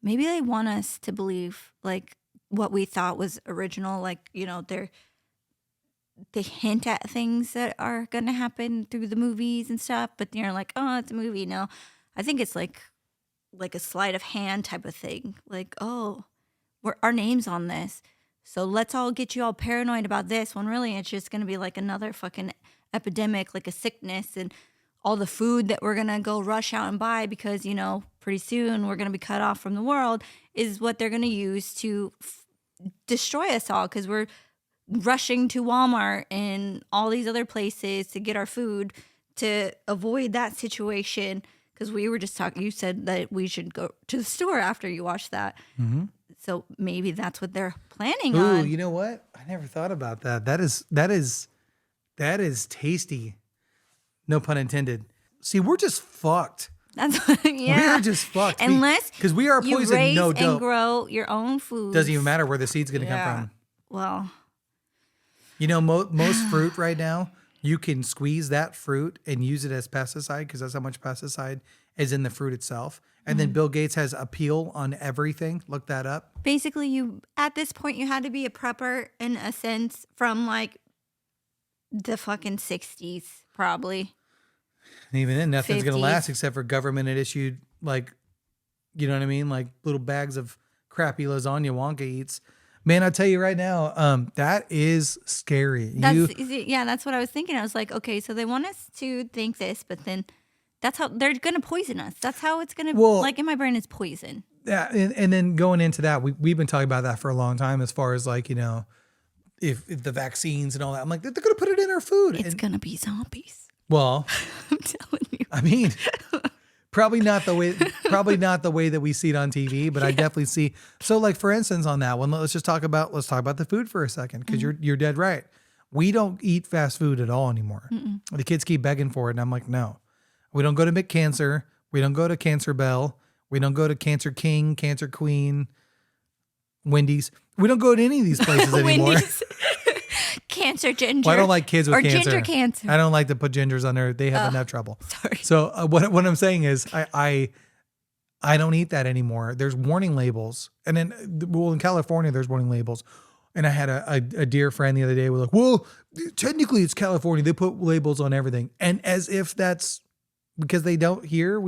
maybe they want us to believe like what we thought was original. Like, they hint at things that are going to happen through the movies and stuff, but you're like, oh, it's a movie. No, I think it's like a sleight of hand type of thing. Like, oh, our name's on this. So let's all get you all paranoid about this, when really it's just going to be like another fucking epidemic, like a sickness, and all the food that we're going to go rush out and buy because, pretty soon we're going to be cut off from the world is what they're going to use to destroy us all, because we're rushing to Walmart and all these other places to get our food to avoid that situation. Because we were just talking, you said that we should go to the store after you watch that. Mm-hmm. So maybe that's what they're planning Ooh, on. you know what? I never thought about that. That is tasty. No pun intended. See, we're just fucked. That's what, yeah. We're just fucked. Unless because we are you poison, raise no and dope. grow your own food. Doesn't even matter where the seed's going to come Yeah. from. Well, Most fruit right now, you can squeeze that fruit and use it as pesticide because that's how much pesticide is in the fruit itself. And then Bill Gates has a peel on everything. Look that up. basically, at this point, you had to be a prepper in a sense from like the fucking 60s, probably. And even then, nothing's going to 50s. last except for government had issued, like, you know what I mean? Like little bags of crappy lasagna Wonka eats. Man, I'll tell you right now, that is scary. That's what I was thinking. I was like, okay, so they want us to think this, but then that's how they're going to poison us. That's how it's going to, like in my brain, it's poison. Yeah, and then going into that, we've been talking about that for a long time as far as like, if the vaccines and all that. I'm like, they're going to put it in our food. It's going to be zombies. Well, I'm telling you. I mean, probably not the way that we see it on TV, but I definitely see. So like, for instance, on that one, let's talk about the food for a second. Cause you're dead right. We don't eat fast food at all anymore. The kids keep begging for it. And I'm like, no, we don't go to McCancer. We don't go to Cancer Bell. We don't go to Cancer King, Cancer Queen, Wendy's. We don't go to any of these places anymore. Wendy's. Cancer ginger. Well, I don't like kids with or cancer. ginger cancer. I don't like to put gingers on there. They have enough trouble. Sorry. So what I'm saying is I don't eat that anymore. There's warning labels. And then, in California, there's warning labels. And I had a dear friend the other day was like, well, technically it's California. They put labels on everything. And as if that's because they don't here,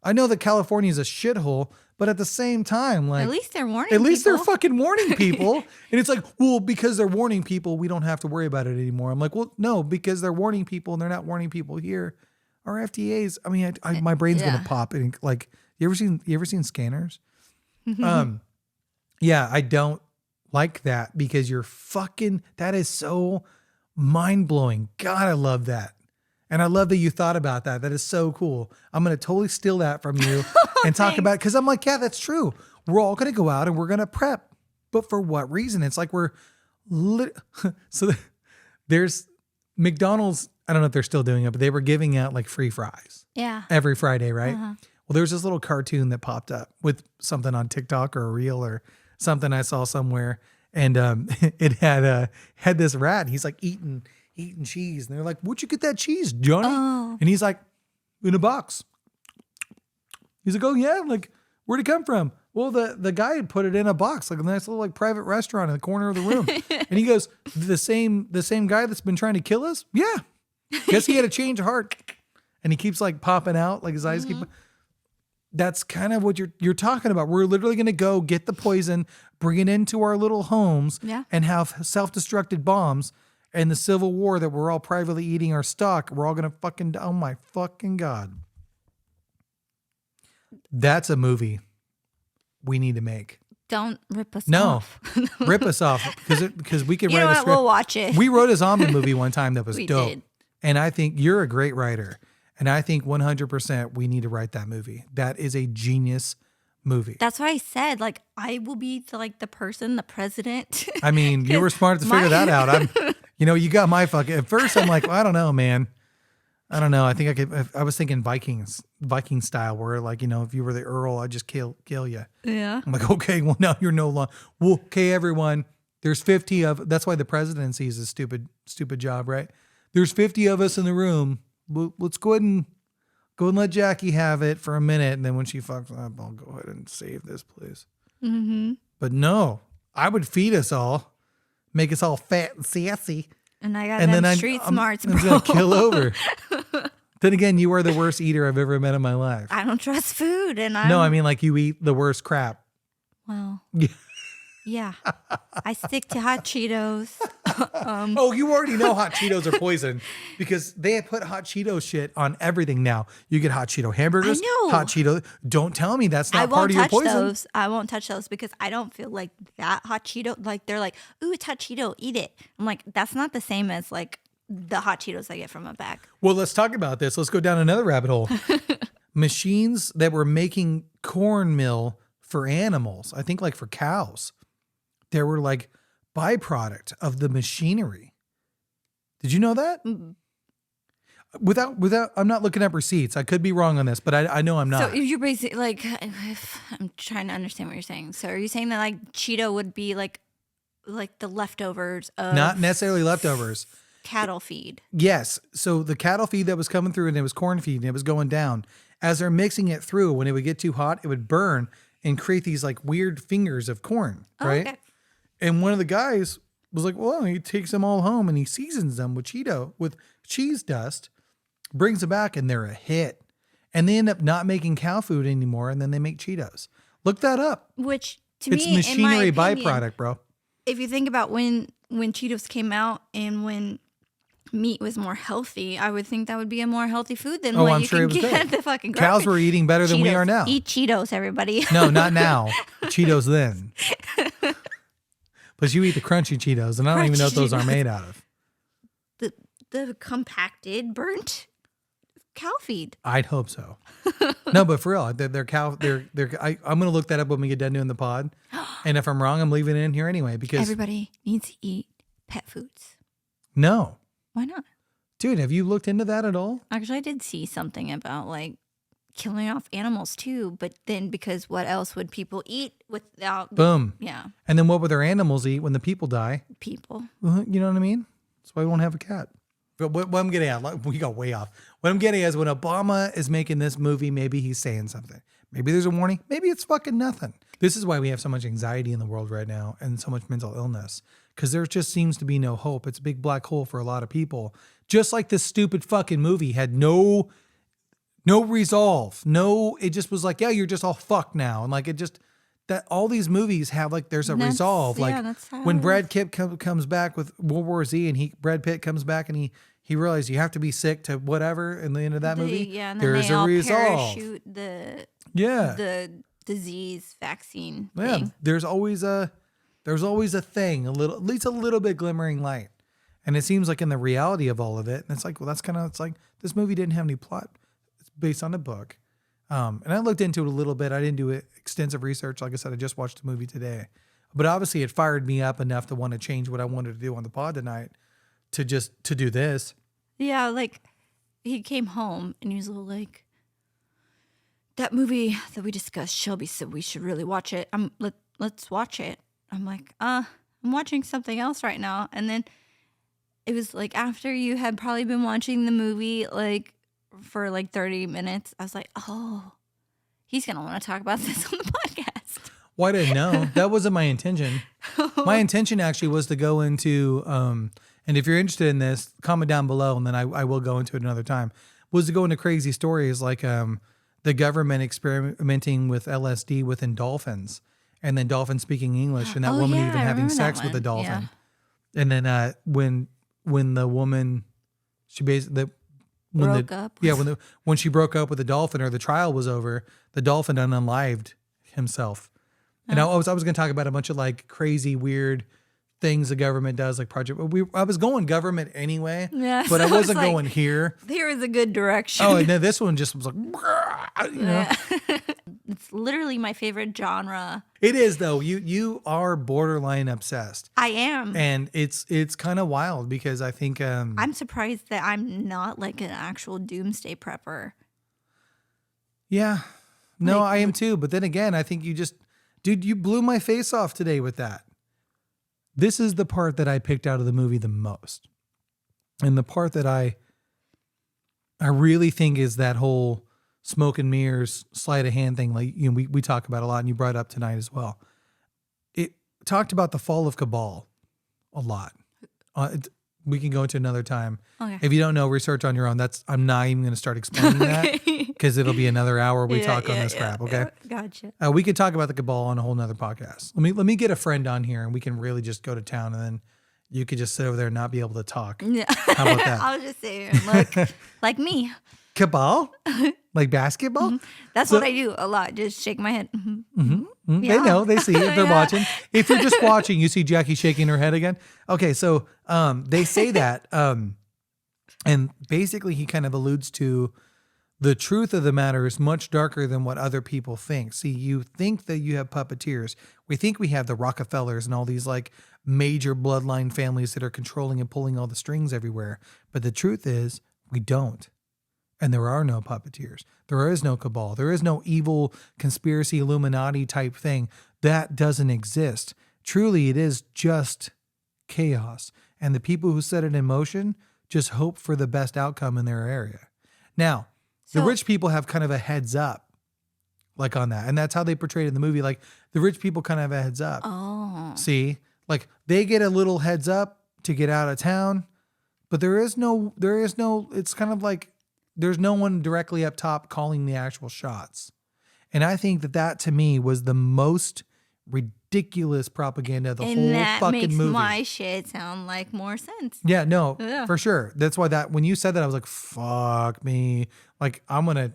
I know that California is a shithole, but at the same time, like At least they're warning At least they're people. fucking warning people. And it's like, well, because they're warning people, we don't have to worry about it anymore. I'm like, well, no, because they're warning people and they're not warning people here. Our FDA's, I mean, my brain's Yeah. gonna pop. And like, you ever seen Scanners? Yeah, I don't like that because that is so mind blowing. God, I love that. And I love that you thought about that. That is so cool. I'm going to totally steal that from you and talk about it. Because I'm like, yeah, that's true. We're all going to go out and we're going to prep. But for what reason? It's like so there's McDonald's. I don't know if they're still doing it, but they were giving out like free fries Yeah. every Friday, right? Uh-huh. Well, there's this little cartoon that popped up with something on TikTok or a reel or something I saw somewhere. And it had this rat. And he's like eating cheese. And they're like, where'd you get that cheese, Johnny? Oh. And he's like, in a box. He's like, oh yeah, like where'd it come from? Well, the guy had put it in a box, like a nice little like private restaurant in the corner of the room. And he goes, the same guy that's been trying to kill us? Yeah. Guess he had a change of heart. And he keeps like popping out, like his eyes keep. That's kind of what you're talking about. We're literally going to go get the poison, bring it into our little homes, Yeah. and have self-destructed bombs. And the Civil War that we're all privately eating our stock, we're all going to fucking, oh my fucking God. That's a movie we need to make. Don't rip us No, off. rip us off because we can You know write a what? script. We'll watch it. We wrote a zombie movie one time that was We dope. did. And I think you're a great writer. And I think 100% we need to write that movie. That is a genius movie. That's why I said, like, I will be the person, the president. I mean, you were smart to figure my- that out. You got my fucking. At first, I'm like, well, I don't know, man. I don't know. I think I could. I was thinking Viking style, where like, if you were the Earl, I'd just kill you. Yeah. I'm like, okay, well now you're no longer. Well, okay, everyone. There's 50 of. That's why the presidency is a stupid job, right? There's 50 of us in the room. Let's go ahead and let Jackie have it for a minute, and then when she fucks up, I'll go ahead and save this place. Mm-hmm. But no, I would feed us all, make us all fat and sassy, And I got and them then street I'm smarts, gonna bro. kill over. Then again, you are the worst eater I've ever met in my life. I don't trust food, and No, I mean like you eat the worst crap. well, Yeah. yeah. I stick to hot Cheetos. Oh, you already know hot Cheetos are poison because they have put hot Cheeto shit on everything now. You get hot Cheeto hamburgers, I know. hot Cheeto. Don't tell me that's I not part won't of your touch poison. those. I won't touch those because I don't feel like that hot Cheeto. Like they're like, ooh, it's hot Cheeto, eat it. I'm like, that's not the same as like the hot Cheetos I get from a bag. Well, let's talk about this. Let's go down another rabbit hole. Machines that were making cornmeal for animals, I think like for cows, they were like byproduct of the machinery. Did you know that? Mm-mm. Without, I'm not looking up receipts. I could be wrong on this, but I know I'm not. So you're basically like, I'm trying to understand what you're saying. So are you saying that like Cheeto would be like the leftovers of Not necessarily leftovers. cattle feed? Yes. So the cattle feed that was coming through and it was corn feed and it was going down. As they're mixing it through, when it would get too hot, it would burn and create these like weird fingers of corn, right? Oh, okay. And one of the guys was like, well, he takes them all home and he seasons them with cheese dust, brings them back, and they're a hit. And they end up not making cow food anymore, and then they make Cheetos. Look that up. Which to It's me, machinery in my opinion, byproduct, bro. if you think about when Cheetos came out and when meat was more healthy, I would think that would be a more healthy food than Oh, what I'm you sure it can was get good. at the fucking Cows grocery. were eating better than we Cheetos. are now. Eat Cheetos, everybody. No, not now. Cheetos then. But you eat the crunchy Cheetos, and I don't even know what those are made out of. the compacted, burnt cow feed. I'd hope so. No, but for real, they're cow. I'm gonna look that up when we get done doing the pod, and if I'm wrong, I'm leaving it in here anyway because Everybody needs to eat pet foods. no, Why not? dude, have you looked into that at all? Actually, I did see something about like killing off animals too, but then because what else would people eat without Boom. yeah, And then what would their animals eat when the people die? people. You know what I mean? That's why we won't have a cat. But what I'm getting at, like, we got way off. What I'm getting at is when Obama is making this movie, maybe he's saying something. Maybe there's a warning. Maybe it's fucking nothing. This is why we have so much anxiety in the world right now and so much mental illness because there just seems to be no hope. It's a big black hole for a lot of people. Just like this stupid fucking movie had no resolve. It just was like, yeah, you're just all fucked now. And like, it just, that all these movies have like, there's a That's- resolve. yeah, Like that's how when it Brad Pitt comes back with World War Z and Brad Pitt comes back and he realized you have to be sick to whatever in the end of that movie. Yeah, and then There's they a all resolve. parachute the disease vaccine Yeah. thing. There's always a thing, at least a little bit glimmering light. And it seems like in the reality of all of it, and it's like, well, that's kind of, it's like this movie didn't have any plot. It's based on a book. And I looked into it a little bit. I didn't do extensive research. Like I said, I just watched the movie today. But obviously it fired me up enough to want to change what I wanted to do on the pod tonight to do this. Yeah, like he came home and he was like, that movie that we discussed, Shelby said we should really watch it. Let's watch it. I'm like, I'm watching something else right now. And then it was like after you had probably been watching the movie like for like 30 minutes, I was like, oh, he's going to want to talk about this on the podcast. Well, I didn't know. That wasn't my intention. My intention actually was to go into, and if you're interested in this, comment down below and then I will go into it another time, was to go into crazy stories like the government experimenting with LSD within dolphins and then dolphins speaking English and that woman even having sex with a dolphin. Yeah. And then when the woman, she basically, broke up. Yeah, when she broke up with the dolphin or the trial was over, the dolphin unalived himself. And I was going to talk about a bunch of like crazy, weird things the government does, like Project. I was going government anyway, but I wasn't going here. Here is a good direction. Oh, and then this one just was like, you know. It's literally my favorite genre. It is though. You are borderline obsessed. I am, and it's kind of wild because I think I'm surprised that I'm not like an actual doomsday prepper. Yeah, no, I am too. But then again, I think dude, you blew my face off today with that. This is the part that I picked out of the movie the most. And the part that I really think is that whole smoke and mirrors, sleight of hand thing, like we talk about a lot and you brought it up tonight as well. It talked about the fall of Cabal a lot. We can go into another time. Okay. If you don't know, research on your own. I'm not even going to start explaining that because it'll be another hour we talk on this crap. Okay. Gotcha. We could talk about the Cabal on a whole nother podcast. Let me get a friend on here and we can really just go to town and then you could just sit over there and not be able to talk. Yeah. How about that? I was just saying, look, like me. Cabal? Like basketball? Mm-hmm. That's what I do a lot. Just shake my head. Mm-hmm. Mm-hmm. Yeah. They know. They see it. They're watching. If you're just watching, you see Jackie shaking her head again. Okay, so they say that. And basically he kind of alludes to the truth of the matter is much darker than what other people think. See, you think that you have puppeteers. We think we have the Rockefellers and all these like major bloodline families that are controlling and pulling all the strings everywhere. But the truth is we don't. And there are no puppeteers. There is no cabal. There is no evil conspiracy Illuminati type thing. That doesn't exist. Truly, it is just chaos. And the people who set it in motion just hope for the best outcome in their area. Now, the rich people have kind of a heads up, like on that. And that's how they portrayed it in the movie. Like the rich people kind of have a heads up. Oh. See, like they get a little heads up to get out of town, but there is no, it's kind of like, there's no one directly up top calling the actual shots. And I think that to me was the most ridiculous propaganda of the whole fucking makes movie. My shit sound like more sense. Yeah, no, for sure. That's why when you said that, I was like, fuck me. Like, I'm going to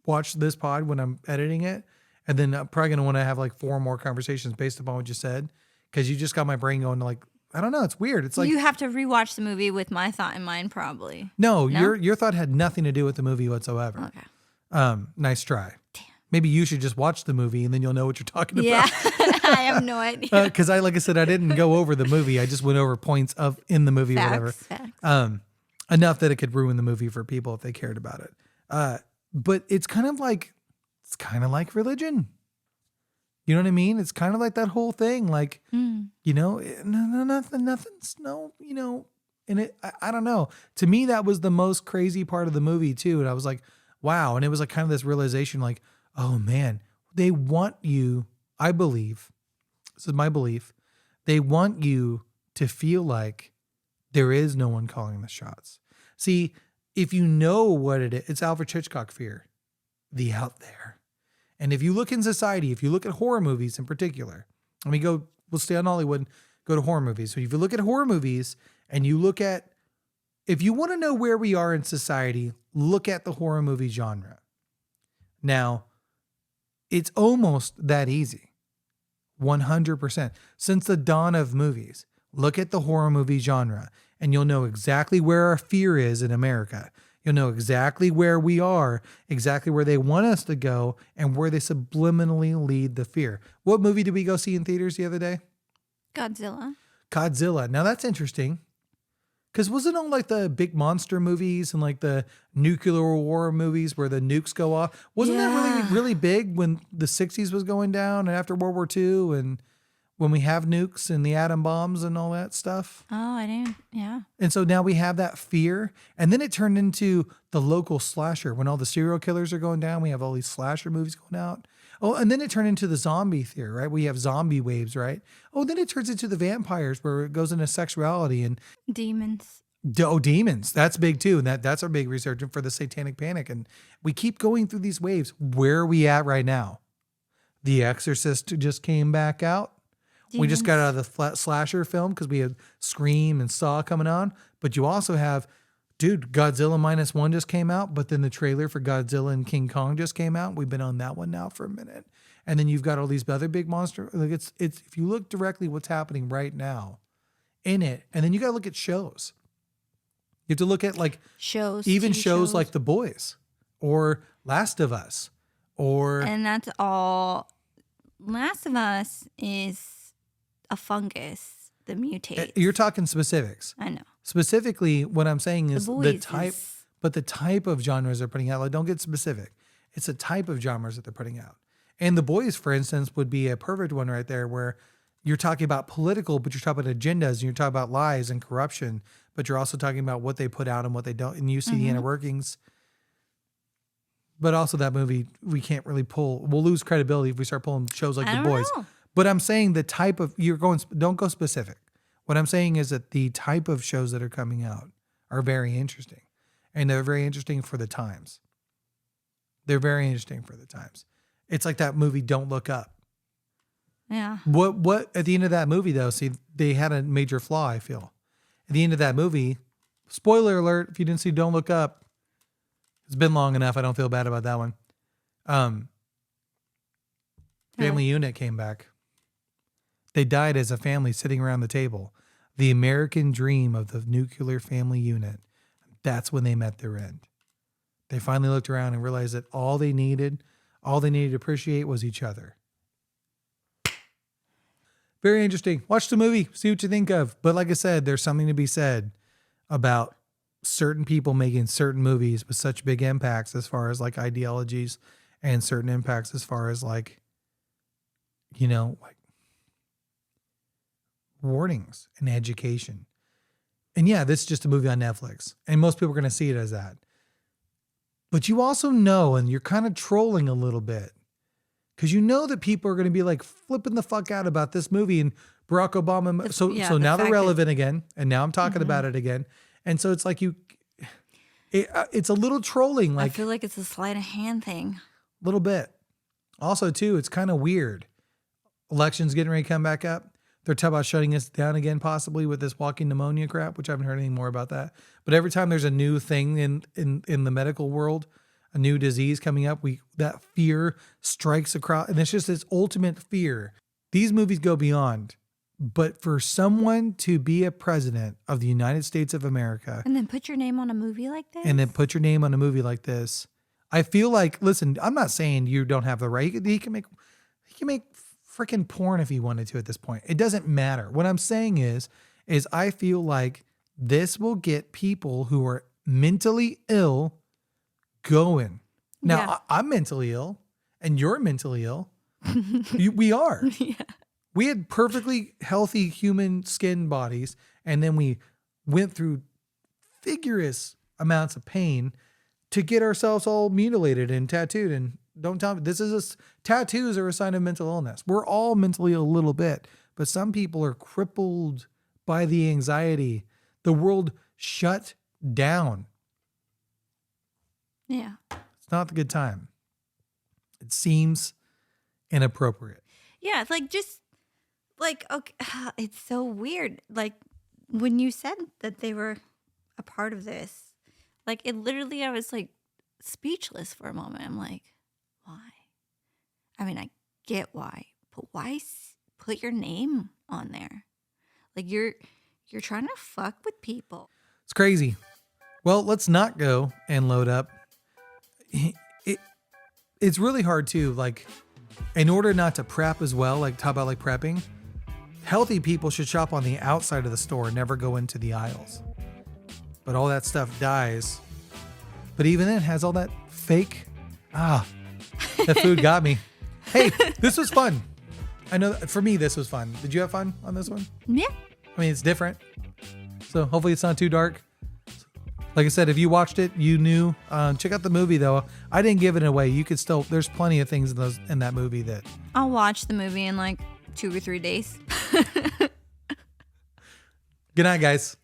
watch this pod when I'm editing it. And then I'm probably going to want to have like 4 more conversations based upon what you said. Because you just got my brain going like, I don't know. It's weird. It's like you have to rewatch the movie with my thought in mind, probably. No? Your thought had nothing to do with the movie whatsoever. Okay. Nice try. Damn. Maybe you should just watch the movie and then you'll know what you're talking Yeah, about. I have no idea. Because like I said, I didn't go over the movie. I just went over points in the movie, whatever. Facts. Enough that it could ruin the movie for people if they cared about it. But it's kind of like religion. You know what I mean? It's kind of like that whole thing, like, you know, nothing's no, you know, and I don't know. To me, that was the most crazy part of the movie too. And I was like, wow. And it was like kind of this realization like, oh man, they want you, I believe, this is my belief, they want you to feel like there is no one calling the shots. See, if you know what it is, it's Alfred Hitchcock fear, the out there. And if you look in society, if you look at horror movies in particular, we'll stay on Hollywood, go to horror movies. So if you look at horror movies and you look at, if you want to know where we are in society, look at the horror movie genre. Now, it's almost that easy. 100%. Since the dawn of movies, look at the horror movie genre and you'll know exactly where our fear is in America. You'll know exactly where we are, exactly where they want us to go, and where they subliminally lead the fear. What movie did we go see in theaters the other day? Godzilla. Godzilla. Now that's interesting. Because wasn't it all like the big monster movies and like the nuclear war movies where the nukes go off? Wasn't that Yeah. really, really big when the 60s was going down and after World War II and when we have nukes and the atom bombs and all that stuff? Oh, I didn't. Yeah. And so now we have that fear. And then it turned into the local slasher. When all the serial killers are going down, we have all these slasher movies going out. Oh, and then it turned into the zombie theory, right? We have zombie waves, right? Oh, then it turns into the vampires where it goes into sexuality and Demons. demons. That's big too. And that's our big resurgence for the satanic panic. And we keep going through these waves. Where are we at right now? The Exorcist just came back out. We just got Demons. out of the slasher film because we had Scream and Saw coming on. But you also have, dude, Godzilla -1 just came out. But then the trailer for Godzilla and King Kong just came out. We've been on that one now for a minute. And then you've got all these other big monsters. Like it's if you look directly what's happening right now in it, and then you got to look at shows. You have to look at like Shows. even TV shows like The Boys or Last of Us or And that's all. Last of Us is a fungus that mutates. you're talking specifics. I know. Specifically, what I'm saying The is the Boys type, is- but the type of genres they're putting out. Like, don't get specific. It's a type of genres that they're putting out. And The Boys, for instance, would be a perfect one right there, where you're talking about political, but you're talking about agendas, and you're talking about lies and corruption, but you're also talking about what they put out and what they don't, and you see the inner workings. But also that movie, we can't really pull. We'll lose credibility if we start pulling shows like I The don't Boys. know. But I'm saying the type of don't go specific. What I'm saying is that the type of shows that are coming out are very interesting, and they're very interesting for the times. They're very interesting for the times. It's like that movie Don't Look Up. Yeah. What at the end of that movie though? See, they had a major flaw. I feel at the end of that movie. Spoiler alert! If you didn't see Don't Look Up, it's been long enough. I don't feel bad about that one. Family unit came back. They died as a family sitting around the table. The American dream of the nuclear family unit. That's when they met their end. They finally looked around and realized that all they needed to appreciate was each other. Very interesting. Watch the movie, see what you think of. But like I said, there's something to be said about certain people making certain movies with such big impacts as far as like ideologies and certain impacts as far as like, like warnings and education. And yeah, this is just a movie on Netflix, and most people are going to see it as that. But you also know, and you're kind of trolling a little bit, because you know that people are going to be like flipping the fuck out about this movie and Barack Obama. So the now they're fact relevant again, and now I'm talking about it again. And so it's like it's a little trolling, I like feel like it's a sleight of hand thing. a little bit. Also, too, it's kind of weird. Elections getting ready to come back up. They're talking about shutting us down again, possibly with this walking pneumonia crap, which I haven't heard anything more about that. But every time there's a new thing in the medical world, a new disease coming up, that fear strikes across, and it's just this ultimate fear. These movies go beyond. But for someone to be a president of the United States of America And then put your name on a movie like this? and then put your name on a movie like this, I feel like, listen, I'm not saying you don't have the right. He can make freaking porn if he wanted to at this point. It doesn't matter. What I'm saying is I feel like this will get people who are mentally ill going. Now, Yeah. I'm mentally ill and you're mentally ill. We are. Yeah. We had perfectly healthy human skin bodies, and then we went through vigorous amounts of pain to get ourselves all mutilated and tattooed. And don't tell me tattoos are a sign of mental illness. We're all mentally ill a little bit, but some people are crippled by the anxiety. The world shut down. Yeah. It's not the good time. It seems inappropriate. Yeah. It's like, okay, it's so weird. Like when you said that they were a part of this, like it literally, I was like speechless for a moment. I'm like, why? I mean, I get why, but why put your name on there? Like You're trying to fuck with people. It's crazy. Well, let's not go and load up. It's really hard too. Like, in order not to prep as well, like talk about like prepping, healthy people should shop on the outside of the store, never go into the aisles. But all that stuff dies. But even then, it has all that fake. That food got me. Hey, this was fun. I know for me, this was fun. Did you have fun on this one? Yeah. I mean, it's different. So hopefully it's not too dark. Like I said, if you watched it, you knew. Check out the movie though. I didn't give it away. You could still. There's plenty of things in that movie that. I'll watch the movie in like 2 or 3 days. Good night, guys.